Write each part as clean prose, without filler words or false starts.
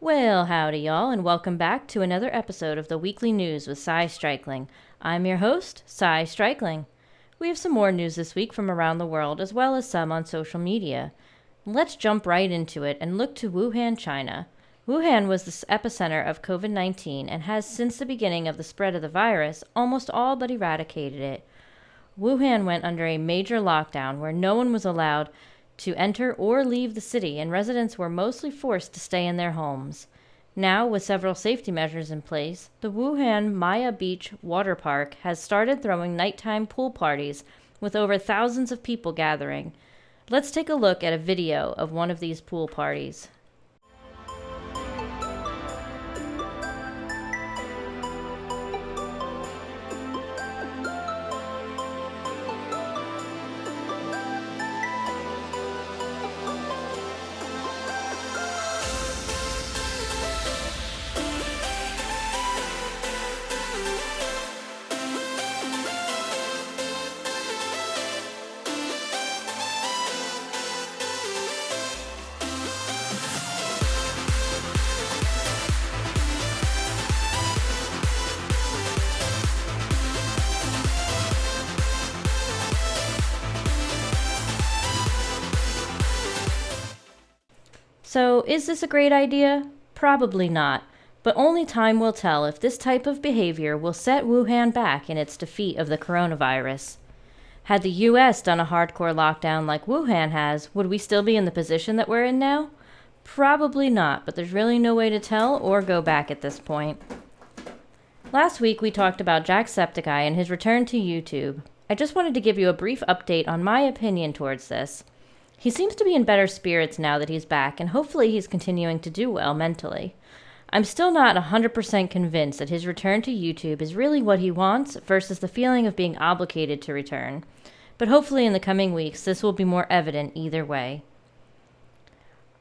Well, howdy, y'all, and welcome back to another episode of the Weekly News with SciStrikeling. I'm your host, SciStrikeling. We have some more news this week from around the world, as well as some on social media. Let's jump right into it and look to Wuhan, China. Wuhan was the epicenter of COVID-19 and has, since the beginning of the spread of the virus, almost all but eradicated it. Wuhan went under a major lockdown where no one was allowed to enter or leave the city, and residents were mostly forced to stay in their homes. Now, with several safety measures in place, the Wuhan Maya Beach water park has started throwing nighttime pool parties with over thousands of people gathering. Let's take a look at a video of one of these pool parties. So, is this a great idea? Probably not, but only time will tell if this type of behavior will set Wuhan back in its defeat of the coronavirus. Had the US done a hardcore lockdown like Wuhan has, would we still be in the position that we're in now? Probably not, but there's really no way to tell or go back at this point. Last week we talked about Jacksepticeye and his return to YouTube. I just wanted to give you a brief update on my opinion towards this. He seems to be in better spirits now that he's back, and hopefully he's continuing to do well mentally. I'm still not 100% convinced that his return to YouTube is really what he wants versus the feeling of being obligated to return, but hopefully in the coming weeks this will be more evident either way.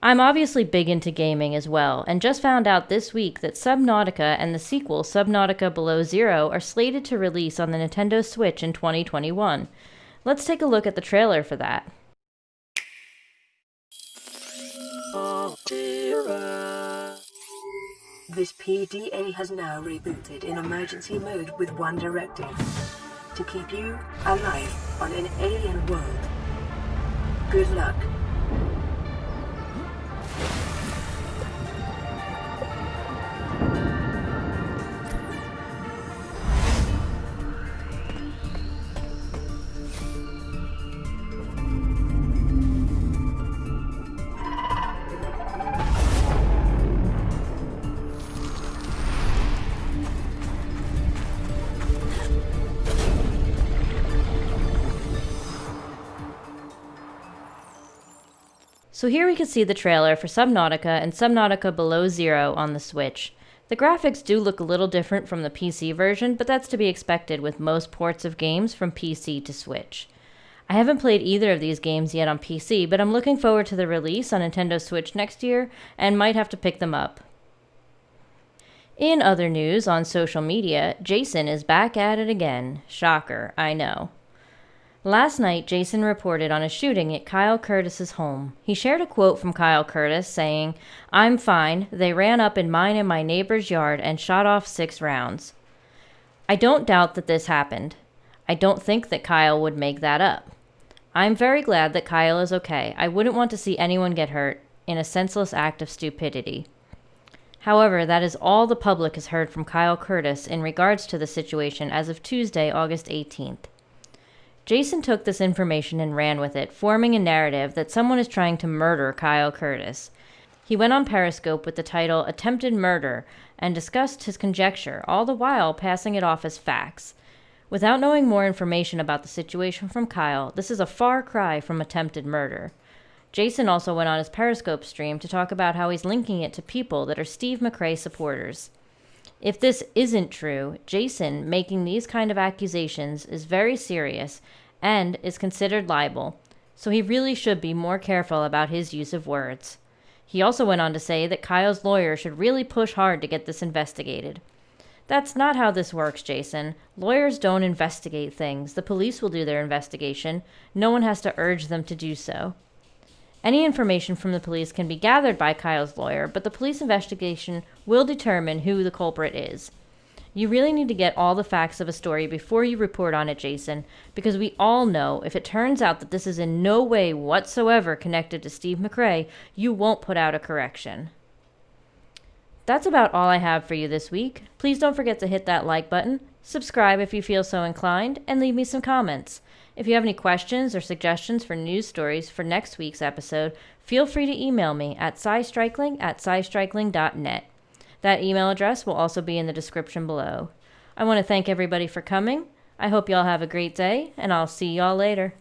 I'm obviously big into gaming as well, and just found out this week that Subnautica and the sequel Subnautica Below Zero are slated to release on the Nintendo Switch in 2021. Let's take a look at the trailer for that. This PDA has now rebooted in emergency mode with one directive: to keep you alive on an alien world. Good luck. So here we can see the trailer for Subnautica and Subnautica Below Zero on the Switch. The graphics do look a little different from the PC version, but that's to be expected with most ports of games from PC to Switch. I haven't played either of these games yet on PC, but I'm looking forward to the release on Nintendo Switch next year and might have to pick them up. In other news on social media, Jason is back at it again. Shocker, I know. Last night, Jason reported on a shooting at Kyle Curtis's home. He shared a quote from Kyle Curtis saying, "I'm fine. They ran up in mine and my neighbor's yard and shot off 6 rounds." I don't doubt that this happened. I don't think that Kyle would make that up. I'm very glad that Kyle is okay. I wouldn't want to see anyone get hurt in a senseless act of stupidity. However, that is all the public has heard from Kyle Curtis in regards to the situation as of Tuesday, August 18th. Jason took this information and ran with it, forming a narrative that someone is trying to murder Kyle Curtis. He went on Periscope with the title Attempted Murder and discussed his conjecture, all the while passing it off as facts. Without knowing more information about the situation from Kyle, this is a far cry from attempted murder. Jason also went on his Periscope stream to talk about how he's linking it to people that are Steve McRae supporters. If this isn't true, Jason making these kind of accusations is very serious and is considered libel, so he really should be more careful about his use of words. He also went on to say that Kyle's lawyer should really push hard to get this investigated. That's not how this works, Jason. Lawyers don't investigate things. The police will do their investigation. No one has to urge them to do so. Any information from the police can be gathered by Kyle's lawyer, but the police investigation will determine who the culprit is. You really need to get all the facts of a story before you report on it, Jason, because we all know if it turns out that this is in no way whatsoever connected to Steve McRae, you won't put out a correction. That's about all I have for you this week. Please don't forget to hit that like button, subscribe if you feel so inclined, and leave me some comments. If you have any questions or suggestions for news stories for next week's episode, feel free to email me at SciStrikeling@SciStrikeling.net. That email address will also be in the description below. I want to thank everybody for coming. I hope y'all have a great day, and I'll see y'all later.